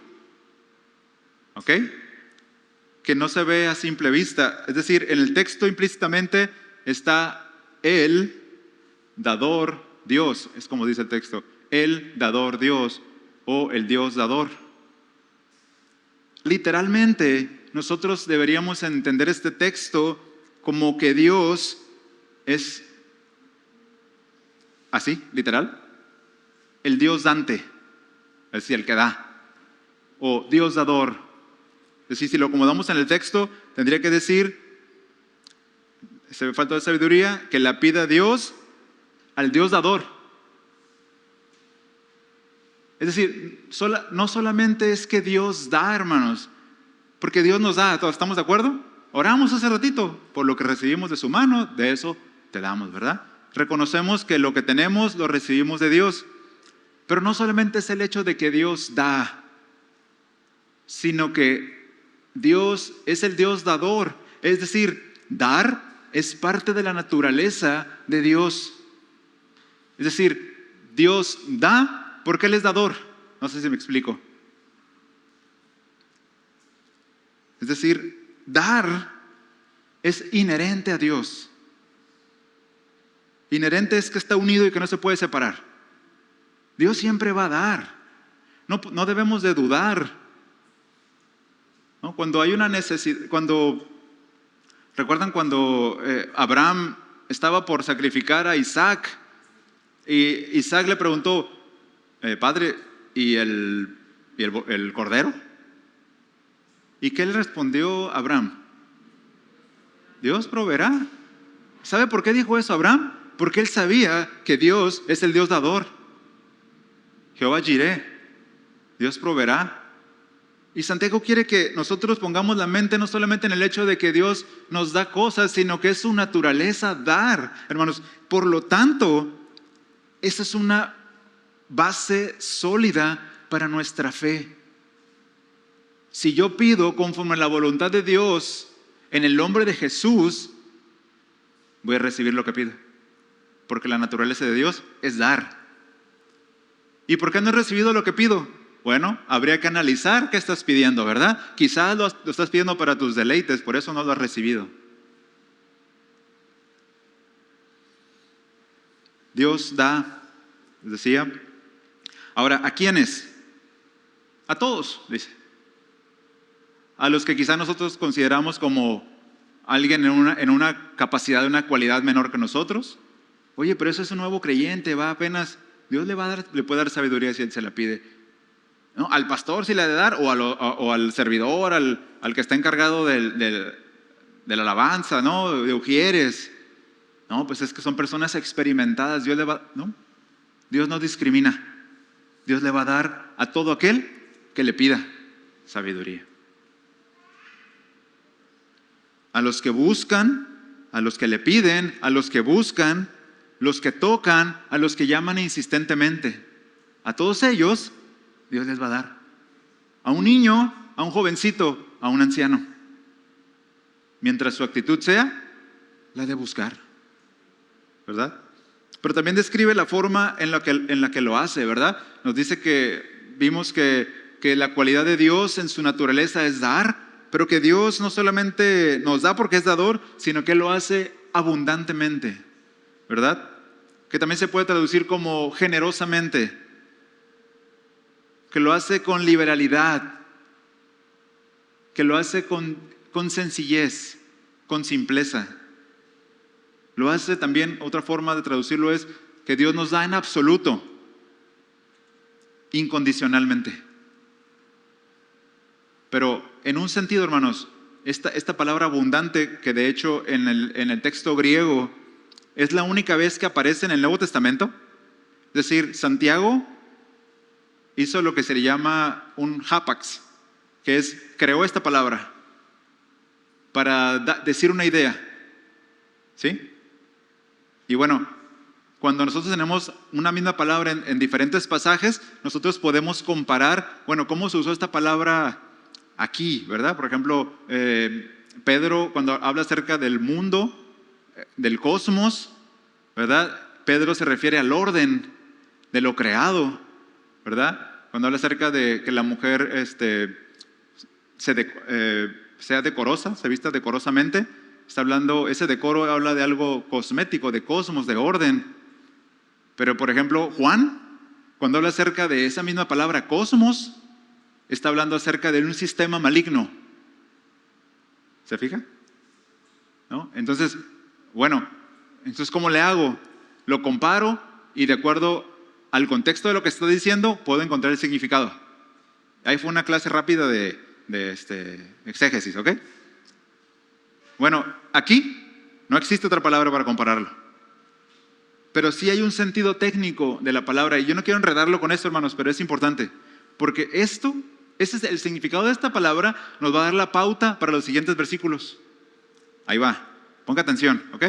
¿Ok? Que no se ve a simple vista. Es decir, en el texto implícitamente está el dador Dios, es como dice el texto, el dador Dios o el Dios dador. Literalmente, nosotros deberíamos entender este texto como que Dios es así, literal, el Dios dante, es decir, el que da, o Dios dador. Es decir, si lo acomodamos en el texto, tendría que decir, se me falta de sabiduría, que la pida Dios al Dios dador. Es decir, no solamente es que Dios da, hermanos, porque Dios nos da, ¿estamos de acuerdo? Oramos hace ratito, por lo que recibimos de su mano, de eso te damos, ¿verdad? Reconocemos que lo que tenemos lo recibimos de Dios, pero no solamente es el hecho de que Dios da, sino que Dios es el Dios dador, es decir, dar es parte de la naturaleza de Dios. Es decir, Dios da porque Él es dador. No sé si me explico. Es decir, dar es inherente a Dios. Inherente es que está unido y que no se puede separar. Dios siempre va a dar. No debemos de dudar. ¿No? Cuando hay una necesidad, ¿recuerdan cuando Abraham estaba por sacrificar a Isaac? Y Isaac le preguntó, padre, ¿y el cordero? ¿Y qué le respondió Abraham? Dios proveerá. ¿Sabe por qué dijo eso Abraham? Porque él sabía que Dios es el Dios dador. Jehová Jireh, Dios proveerá. Y Santiago quiere que nosotros pongamos la mente no solamente en el hecho de que Dios nos da cosas, sino que es su naturaleza dar, hermanos. Por lo tanto, esa es una base sólida para nuestra fe. Si yo pido conforme a la voluntad de Dios, en el nombre de Jesús, voy a recibir lo que pido. Porque la naturaleza de Dios es dar. ¿Y por qué no he recibido lo que pido? Bueno, habría que analizar qué estás pidiendo, ¿verdad? Quizás lo estás pidiendo para tus deleites, por eso no lo has recibido. Dios da, les decía. Ahora, ¿a quiénes? A todos, dice. A los que quizás nosotros consideramos como alguien en una capacidad, de una cualidad menor que nosotros. Oye, pero eso es un nuevo creyente, va apenas. Dios le puede dar sabiduría si él se la pide. ¿No? Al pastor sí le ha de dar, o al servidor, al que está encargado de la alabanza, ¿no? De ujieres. No, pues es que son personas experimentadas. Dios no discrimina. Dios le va a dar a todo aquel que le pida sabiduría. A los que buscan, a los que le piden, a los que buscan, los que tocan, a los que llaman insistentemente. A todos ellos, Dios les va a dar. A un niño, a un jovencito, a un anciano. Mientras su actitud sea la de buscar. ¿Verdad? Pero también describe la forma en la que lo hace, ¿verdad? Nos dice vimos que la cualidad de Dios en su naturaleza es dar, pero que Dios no solamente nos da porque es dador, sino que lo hace abundantemente, ¿verdad? Que también se puede traducir como generosamente, que lo hace con liberalidad, que lo hace con sencillez, con simpleza. Lo hace también, otra forma de traducirlo es que Dios nos da en absoluto, incondicionalmente. Pero en un sentido, hermanos, esta palabra abundante, que de hecho en el texto griego es la única vez que aparece en el Nuevo Testamento. Es decir, Santiago hizo lo que se le llama un hapax, que creó esta palabra para decir una idea. ¿Sí? Y bueno, cuando nosotros tenemos una misma palabra en diferentes pasajes, nosotros podemos comparar, bueno, cómo se usó esta palabra aquí, ¿verdad? Por ejemplo, Pedro, cuando habla acerca del mundo, del cosmos, ¿verdad? Pedro se refiere al orden de lo creado, ¿verdad? Cuando habla acerca de que la mujer sea decorosa, se vista decorosamente, está hablando, ese decoro habla de algo cosmético, de cosmos, de orden. Pero por ejemplo, Juan, cuando habla acerca de esa misma palabra cosmos, está hablando acerca de un sistema maligno. ¿Se fija? ¿No? Entonces, bueno, ¿cómo le hago? Lo comparo y de acuerdo al contexto de lo que estoy diciendo, puedo encontrar el significado. Ahí fue una clase rápida de exégesis, ¿ok? Bueno, aquí no existe otra palabra para compararlo. Pero sí hay un sentido técnico de la palabra, y yo no quiero enredarlo con esto, hermanos, pero es importante. Porque ese es el significado de esta palabra, nos va a dar la pauta para los siguientes versículos. Ahí va, ponga atención, ¿ok?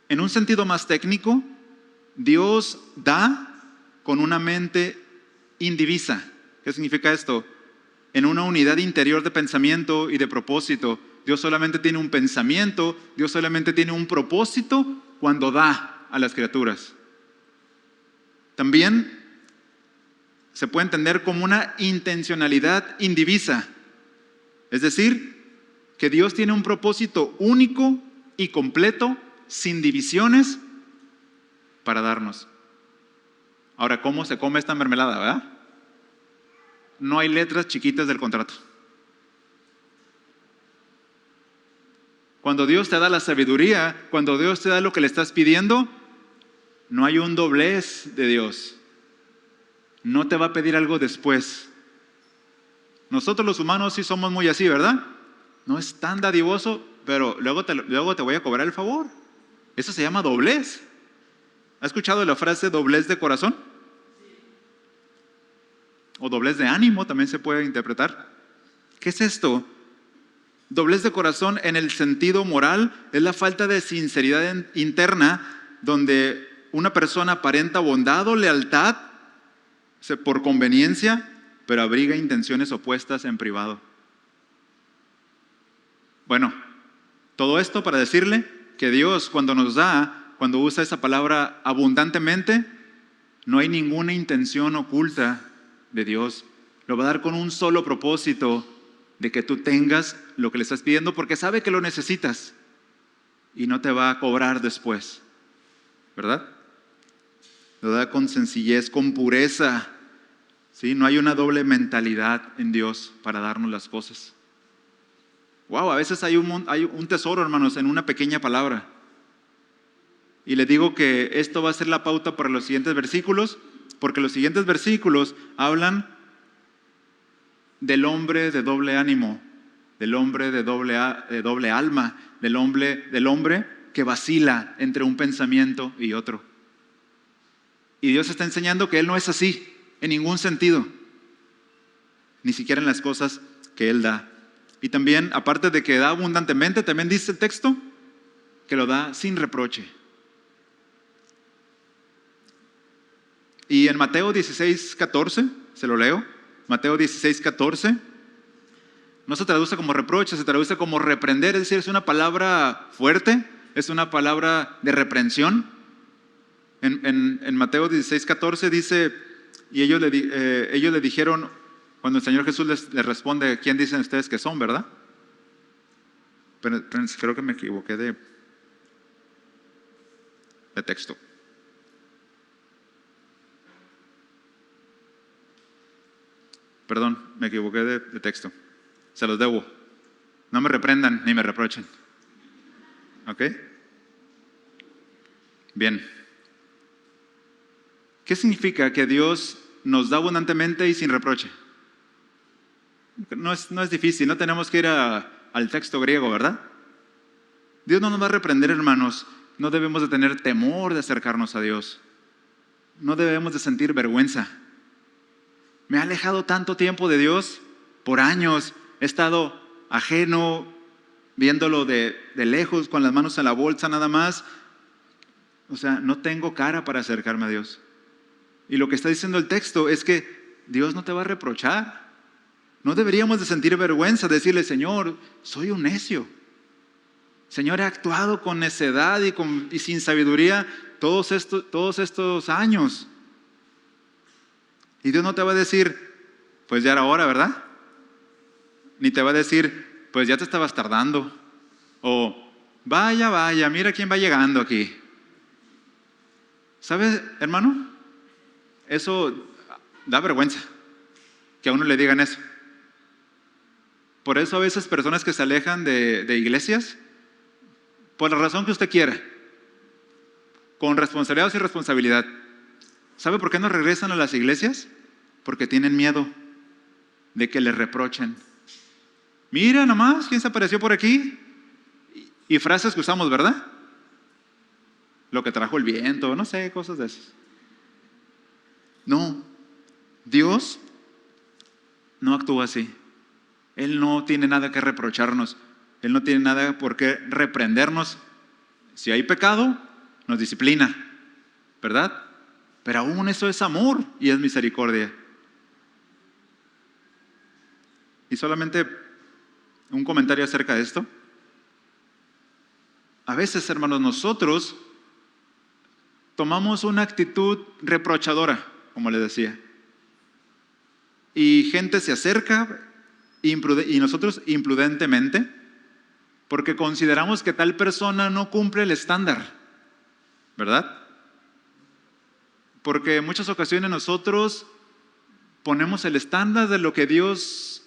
En un sentido más técnico, Dios da con una mente indivisa. ¿Qué significa esto? En una unidad interior de pensamiento y de propósito. Dios solamente tiene un pensamiento, Dios solamente tiene un propósito cuando da a las criaturas. También se puede entender como una intencionalidad indivisa. Es decir, que Dios tiene un propósito único y completo, sin divisiones, para darnos. Ahora, ¿cómo se come esta mermelada, verdad? No hay letras chiquitas del contrato. Cuando Dios te da la sabiduría, cuando Dios te da lo que le estás pidiendo, no hay un doblez de Dios. No te va a pedir algo después. Nosotros los humanos sí somos muy así, ¿verdad? No es tan dadivoso, pero luego te voy a cobrar el favor. Eso se llama doblez. ¿Has escuchado la frase doblez de corazón? O doblez de ánimo también se puede interpretar. ¿Qué es esto? Doblez de corazón en el sentido moral es la falta de sinceridad interna donde una persona aparenta bondad o lealtad por conveniencia, pero abriga intenciones opuestas en privado. Bueno, todo esto para decirle que Dios cuando nos da, cuando usa esa palabra abundantemente, no hay ninguna intención oculta de Dios. Lo va a dar con un solo propósito, de que tú tengas lo que le estás pidiendo, porque sabe que lo necesitas y no te va a cobrar después, ¿verdad? Lo da con sencillez, con pureza, ¿sí? No hay una doble mentalidad en Dios para darnos las cosas. Wow, a veces hay un tesoro, hermanos, en una pequeña palabra. Y le digo que esto va a ser la pauta para los siguientes versículos, porque los siguientes versículos hablan del hombre de doble ánimo, del hombre de doble alma, del hombre que vacila entre un pensamiento y otro. Y Dios está enseñando que Él no es así, en ningún sentido, ni siquiera en las cosas que Él da. Y también, aparte de que da abundantemente, también dice el texto que lo da sin reproche. Y en Mateo 16:14, se lo leo, Mateo 16:14, no se traduce como reproche, se traduce como reprender, es decir, es una palabra fuerte, es una palabra de reprensión. En Mateo 16:14 dice, y ellos le dijeron, cuando el Señor Jesús les responde, ¿quién dicen ustedes que son, verdad? Pero creo que me equivoqué de texto. Perdón, me equivoqué de texto. Se los debo. No me reprendan ni me reprochen. ¿Ok? Bien. ¿Qué significa que Dios nos da abundantemente y sin reproche? No es difícil, no tenemos que ir al texto griego, ¿verdad? Dios no nos va a reprender, hermanos. No debemos de tener temor de acercarnos a Dios. No debemos de sentir vergüenza. Me he alejado tanto tiempo de Dios, por años. He estado ajeno, viéndolo de lejos, con las manos en la bolsa nada más. O sea, no tengo cara para acercarme a Dios. Y lo que está diciendo el texto es que Dios no te va a reprochar. No deberíamos de sentir vergüenza, decirle, Señor, soy un necio. Señor, he actuado con necedad y sin sabiduría todos estos años. Y Dios no te va a decir, pues ya era hora, ¿verdad? Ni te va a decir, pues ya te estabas tardando. O, vaya, mira quién va llegando aquí. ¿Sabes, hermano? Eso da vergüenza, que a uno le digan eso. Por eso a veces personas que se alejan de iglesias, por la razón que usted quiera, con responsabilidad o sin responsabilidad, ¿sabe por qué no regresan a las iglesias? Porque tienen miedo de que les reprochen. Mira nomás, ¿quién se apareció por aquí? Y frases que usamos, ¿verdad? Lo que trajo el viento, no sé, cosas de esas. No, Dios no actúa así. Él no tiene nada que reprocharnos. Él no tiene nada por qué reprendernos. Si hay pecado, nos disciplina, ¿verdad? Pero aún eso es amor y es misericordia. Y solamente un comentario acerca de esto. A veces, hermanos, nosotros tomamos una actitud reprochadora, como les decía. Y gente se acerca y nosotros imprudentemente, porque consideramos que tal persona no cumple el estándar, ¿verdad? Porque en muchas ocasiones nosotros ponemos el estándar de lo que Dios,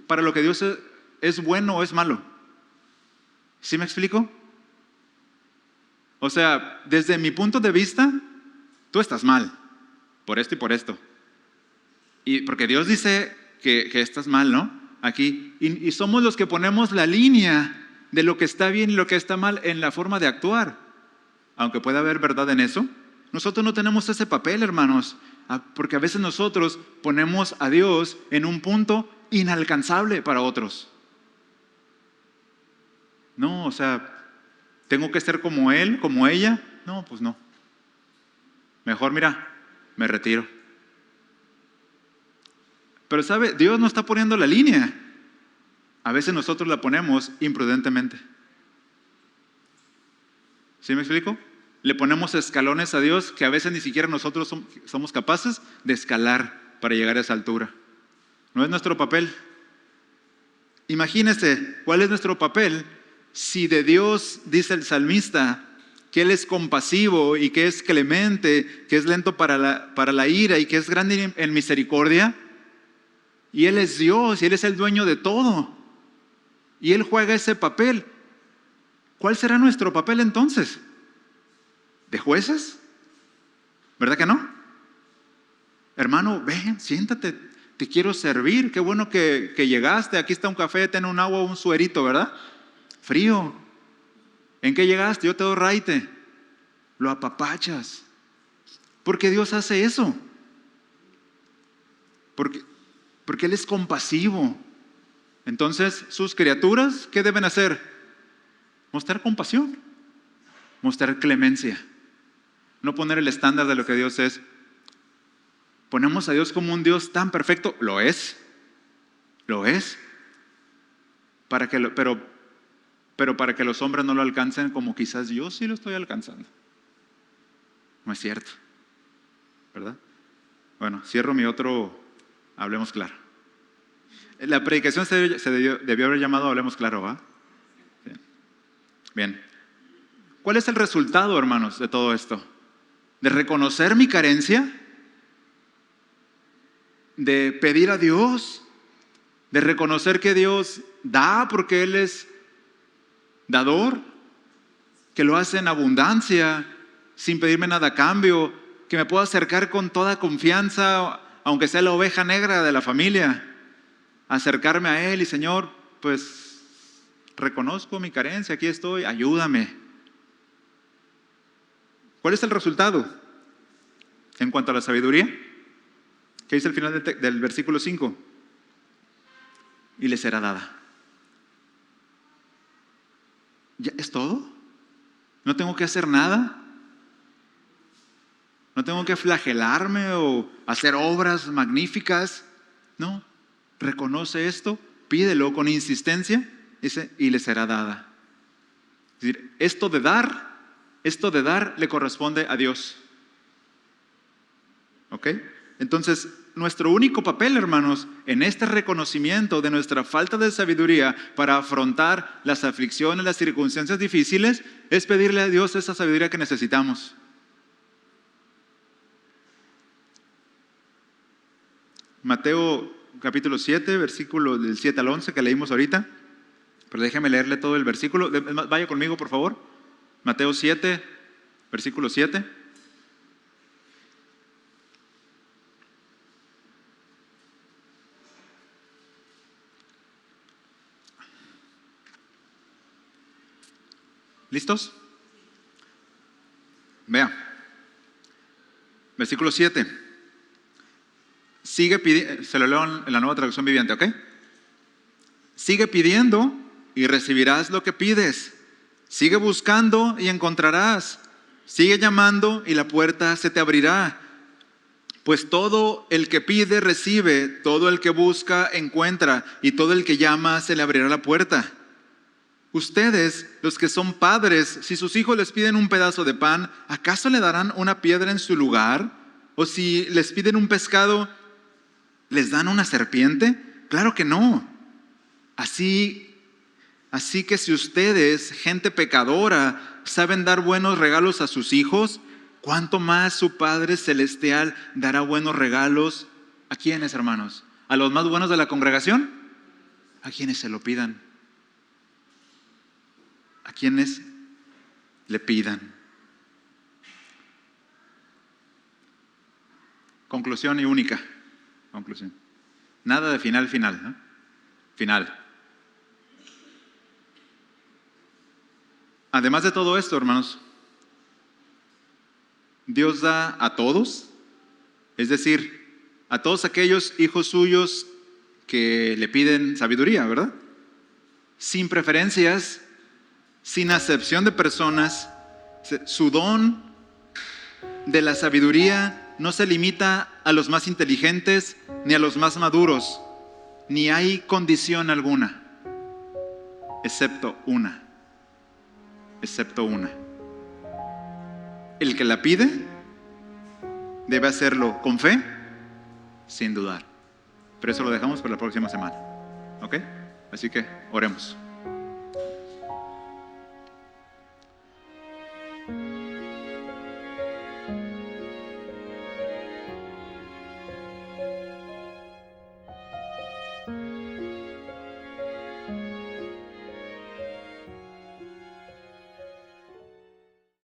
para lo que Dios es bueno o es malo. ¿Sí me explico? O sea, desde mi punto de vista, tú estás mal, por esto y por esto. Y porque Dios dice que estás mal, ¿no? Aquí. Y somos los que ponemos la línea de lo que está bien y lo que está mal en la forma de actuar. Aunque pueda haber verdad en eso, nosotros no tenemos ese papel, hermanos, porque a veces nosotros ponemos a Dios en un punto inalcanzable para otros. No, o sea, ¿tengo que ser como él, como ella? No, pues no. Mejor, mira, me retiro. Pero ¿sabe? Dios no está poniendo la línea. A veces nosotros la ponemos imprudentemente. ¿Sí me explico? Le ponemos escalones a Dios que a veces ni siquiera nosotros somos capaces de escalar para llegar a esa altura. No es nuestro papel. Imagínese, ¿cuál es nuestro papel? Si de Dios dice el salmista que Él es compasivo y que es clemente, que es lento para la ira y que es grande en misericordia, y Él es Dios y Él es el dueño de todo, y Él juega ese papel, ¿cuál será nuestro papel entonces? ¿De jueces? ¿Verdad que no? Hermano, ven, siéntate, te quiero servir, qué bueno que llegaste, aquí está un café, ten un agua, un suerito, ¿verdad? Frío. ¿En qué llegaste? Yo te doy raite. Lo apapachas. Porque Dios hace eso. Porque Él es compasivo. Entonces, sus criaturas, ¿qué deben hacer? Mostrar compasión, mostrar clemencia. No poner el estándar de lo que Dios es. Ponemos a Dios como un Dios tan perfecto. Lo es. Pero para que los hombres no lo alcancen como quizás yo sí lo estoy alcanzando. No es cierto, ¿verdad? Bueno, cierro mi otro, hablemos claro. La predicación debió haber llamado Hablemos Claro, ¿va? Bien. ¿Cuál es el resultado, hermanos, de todo esto? De reconocer mi carencia, de pedir a Dios, de reconocer que Dios da porque Él es dador, que lo hace en abundancia, sin pedirme nada a cambio, que me puedo acercar con toda confianza, aunque sea la oveja negra de la familia, acercarme a Él y Señor, pues reconozco mi carencia, aquí estoy, ayúdame. ¿Cuál es el resultado? En cuanto a la sabiduría, ¿qué dice al final del versículo 5? Y le será dada. ¿Ya es todo? ¿No tengo que hacer nada? ¿No tengo que flagelarme o hacer obras magníficas? No, reconoce esto, pídelo con insistencia, dice, y le será dada. Es decir, esto de dar le corresponde a Dios. ¿Ok? Entonces, nuestro único papel, hermanos, en este reconocimiento de nuestra falta de sabiduría para afrontar las aflicciones, las circunstancias difíciles, es pedirle a Dios esa sabiduría que necesitamos. Mateo capítulo 7, versículo del 7 al 11 que leímos ahorita. Pero déjeme leerle todo el versículo. Vaya conmigo, por favor. Mateo 7, versículo 7. ¿Listos? Vea. Versículo 7. Sigue pidiendo, se lo leo en la Nueva Traducción Viviente, ¿ok? Sigue pidiendo y recibirás lo que pides. Sigue buscando y encontrarás. Sigue llamando y la puerta se te abrirá. Pues todo el que pide recibe, todo el que busca encuentra, y todo el que llama se le abrirá la puerta. Ustedes, los que son padres, si sus hijos les piden un pedazo de pan, ¿acaso le darán una piedra en su lugar? ¿O si les piden un pescado, les dan una serpiente? Claro que no. Así que si ustedes, gente pecadora, saben dar buenos regalos a sus hijos, ¿cuánto más su Padre Celestial dará buenos regalos? ¿A quiénes, hermanos? ¿A los más buenos de la congregación? A quienes se lo pidan. A quienes le pidan. Conclusión y única conclusión. Nada de final, ¿no? Final. Además de todo esto, hermanos, Dios da a todos, es decir, a todos aquellos hijos suyos que le piden sabiduría, ¿verdad? Sin preferencias, sin acepción de personas. Su don de la sabiduría no se limita a los más inteligentes ni a los más maduros, ni hay condición alguna, excepto una. El que la pide debe hacerlo con fe, sin dudar. Pero eso lo dejamos para la próxima semana, ¿ok? Así que oremos.